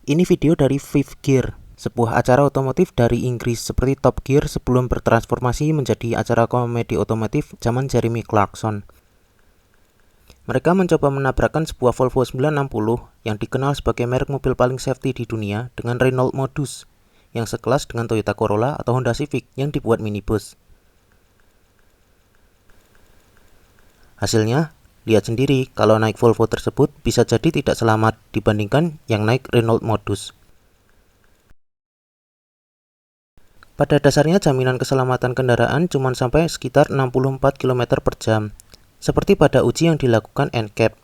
Ini video dari Fifth Gear, sebuah acara otomotif dari Inggris seperti Top Gear sebelum bertransformasi menjadi acara komedi otomotif zaman Jeremy Clarkson. Mereka mencoba menabrakkan sebuah Volvo 960 yang dikenal sebagai merek mobil paling safety di dunia dengan Renault modus yang sekelas dengan Toyota Corolla atau Honda Civic yang dibuat minibus. Hasilnya, lihat sendiri kalau naik Volvo tersebut bisa jadi tidak selamat dibandingkan yang naik Renault modus. Pada dasarnya jaminan keselamatan kendaraan cuma sampai sekitar 64 km per jam, seperti pada uji yang dilakukan NCAP.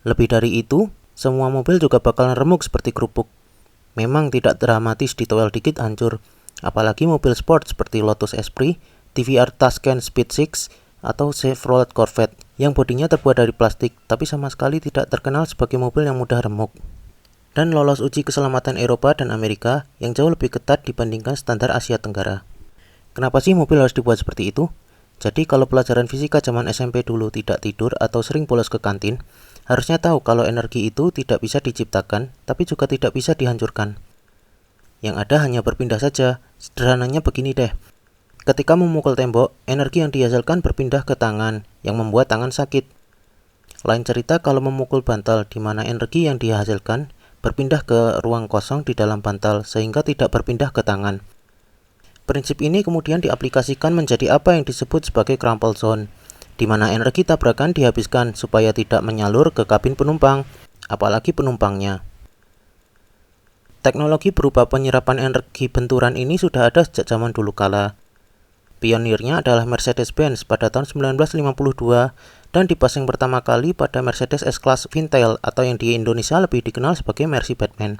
Lebih dari itu, semua mobil juga bakalan remuk seperti kerupuk. Memang tidak dramatis ditoel dikit hancur, apalagi mobil sport seperti Lotus Esprit, TVR Tuscan Speed 6, atau Chevrolet Corvette yang bodinya terbuat dari plastik tapi sama sekali tidak terkenal sebagai mobil yang mudah remuk dan lolos uji keselamatan Eropa dan Amerika yang jauh lebih ketat dibandingkan standar Asia Tenggara. Kenapa sih mobil harus dibuat seperti itu? Jadi kalau pelajaran fisika zaman SMP dulu tidak tidur atau sering bolos ke kantin, harusnya tahu kalau energi itu tidak bisa diciptakan tapi juga tidak bisa dihancurkan. Yang ada hanya berpindah saja. Sederhananya begini deh. Ketika memukul tembok, energi yang dihasilkan berpindah ke tangan, yang membuat tangan sakit. Lain cerita kalau memukul bantal, di mana energi yang dihasilkan berpindah ke ruang kosong di dalam bantal, sehingga tidak berpindah ke tangan. Prinsip ini kemudian diaplikasikan menjadi apa yang disebut sebagai crumple zone, di mana energi tabrakan dihabiskan supaya tidak menyalur ke kabin penumpang, apalagi penumpangnya. Teknologi berupa penyerapan energi benturan ini sudah ada sejak zaman dulu kala. Pionirnya adalah Mercedes-Benz pada tahun 1952 dan dipasang pertama kali pada Mercedes S-Class Vintail atau yang di Indonesia lebih dikenal sebagai Mercy Batman.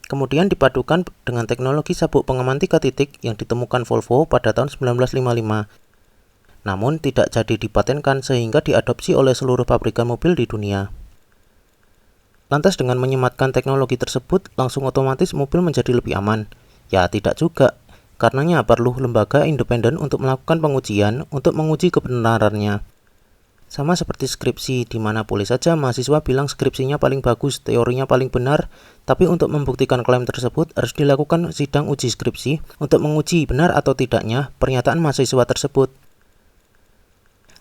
Kemudian dipadukan dengan teknologi sabuk pengaman 3 titik yang ditemukan Volvo pada tahun 1955. Namun tidak jadi dipatenkan sehingga diadopsi oleh seluruh pabrikan mobil di dunia. Lantas dengan menyematkan teknologi tersebut langsung otomatis mobil menjadi lebih aman? Ya tidak juga. Karenanya perlu lembaga independen untuk melakukan pengujian untuk menguji kebenarannya. Sama seperti skripsi, di mana boleh saja mahasiswa bilang skripsinya paling bagus, teorinya paling benar, tapi untuk membuktikan klaim tersebut harus dilakukan sidang uji skripsi untuk menguji benar atau tidaknya pernyataan mahasiswa tersebut.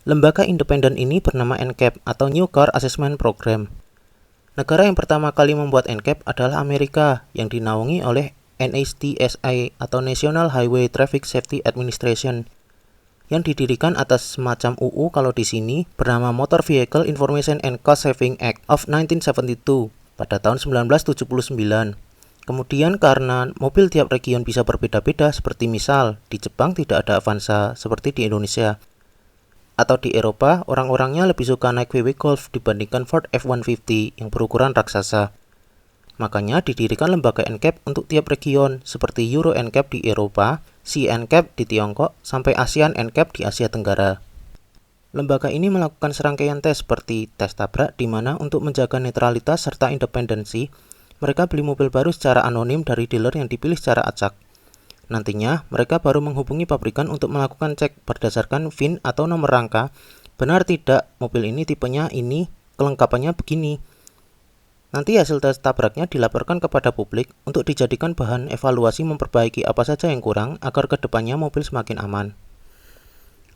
Lembaga independen ini bernama NCAP atau New Car Assessment Program. Negara yang pertama kali membuat NCAP adalah Amerika yang dinaungi oleh NHTSA atau National Highway Traffic Safety Administration yang didirikan atas semacam UU kalau di sini bernama Motor Vehicle Information and Cost Saving Act of 1972 pada tahun 1979. Kemudian karena mobil tiap region bisa berbeda-beda seperti misal di Jepang tidak ada Avanza seperti di Indonesia atau di Eropa orang-orangnya lebih suka naik VW Golf dibandingkan Ford F-150 yang berukuran raksasa. Makanya didirikan lembaga NCAP untuk tiap region seperti Euro NCAP di Eropa, SEA NCAP di Tiongkok, sampai ASEAN NCAP di Asia Tenggara. Lembaga ini melakukan serangkaian tes seperti tes tabrak di mana untuk menjaga netralitas serta independensi, mereka beli mobil baru secara anonim dari dealer yang dipilih secara acak. Nantinya, mereka baru menghubungi pabrikan untuk melakukan cek berdasarkan VIN atau nomor rangka, benar tidak mobil ini tipenya ini, kelengkapannya begini. Nanti hasil tes tabraknya dilaporkan kepada publik untuk dijadikan bahan evaluasi memperbaiki apa saja yang kurang agar kedepannya mobil semakin aman.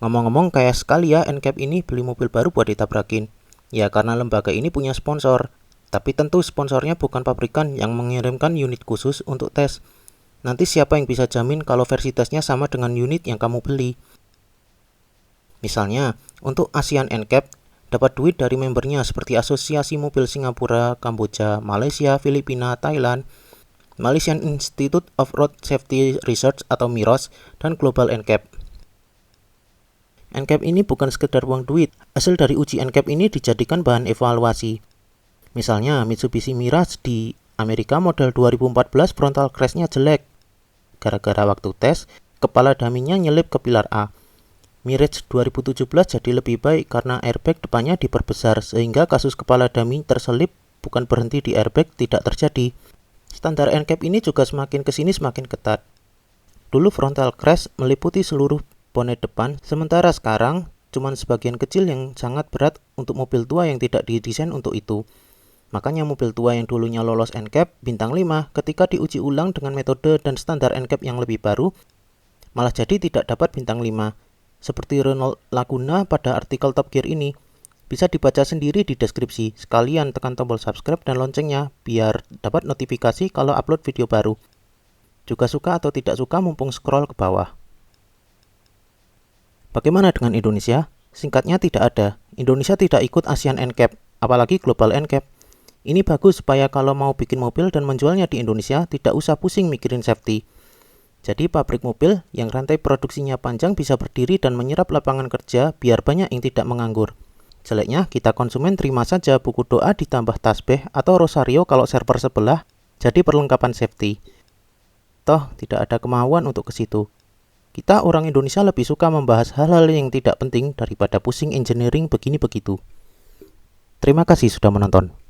Ngomong-ngomong kayak sekali ya NCAP ini beli mobil baru buat ditabrakin. Ya karena lembaga ini punya sponsor. Tapi tentu sponsornya bukan pabrikan yang mengirimkan unit khusus untuk tes. Nanti siapa yang bisa jamin kalau versi tesnya sama dengan unit yang kamu beli? Misalnya, untuk ASEAN NCAP, dapat duit dari membernya seperti Asosiasi Mobil Singapura, Kamboja, Malaysia, Filipina, Thailand, Malaysian Institute of Road Safety Research atau MIROS, dan Global NCAP. NCAP ini bukan sekedar uang duit, hasil dari uji NCAP ini dijadikan bahan evaluasi. Misalnya Mitsubishi Mirage di Amerika model 2014 frontal crash-nya jelek. Gara-gara waktu tes, kepala daminya nyelip ke pilar A. Mirage 2017 jadi lebih baik karena airbag depannya diperbesar sehingga kasus kepala dummy terselip bukan berhenti di airbag tidak terjadi. Standar NCAP ini juga semakin kesini semakin ketat. Dulu frontal crash meliputi seluruh bonet depan, sementara sekarang cuma sebagian kecil yang sangat berat untuk mobil tua yang tidak didesain untuk itu. Makanya mobil tua yang dulunya lolos NCAP bintang 5 ketika diuji ulang dengan metode dan standar NCAP yang lebih baru, malah jadi tidak dapat bintang 5. Seperti Renault Laguna pada artikel Top Gear ini. Bisa dibaca sendiri di deskripsi. Sekalian tekan tombol subscribe dan loncengnya biar dapat notifikasi kalau upload video baru. Juga suka atau tidak suka mumpung scroll ke bawah. Bagaimana dengan Indonesia? Singkatnya tidak ada. Indonesia tidak ikut ASEAN NCAP, apalagi Global NCAP. Ini bagus supaya kalau mau bikin mobil dan menjualnya di Indonesia tidak usah pusing mikirin safety. Jadi pabrik mobil yang rantai produksinya panjang bisa berdiri dan menyerap lapangan kerja biar banyak yang tidak menganggur. Jeleknya kita konsumen terima saja buku doa ditambah tasbih atau rosario kalau server sebelah jadi perlengkapan safety. Toh tidak ada kemauan untuk ke situ. Kita orang Indonesia lebih suka membahas hal-hal yang tidak penting daripada pusing engineering begini begitu. Terima kasih sudah menonton.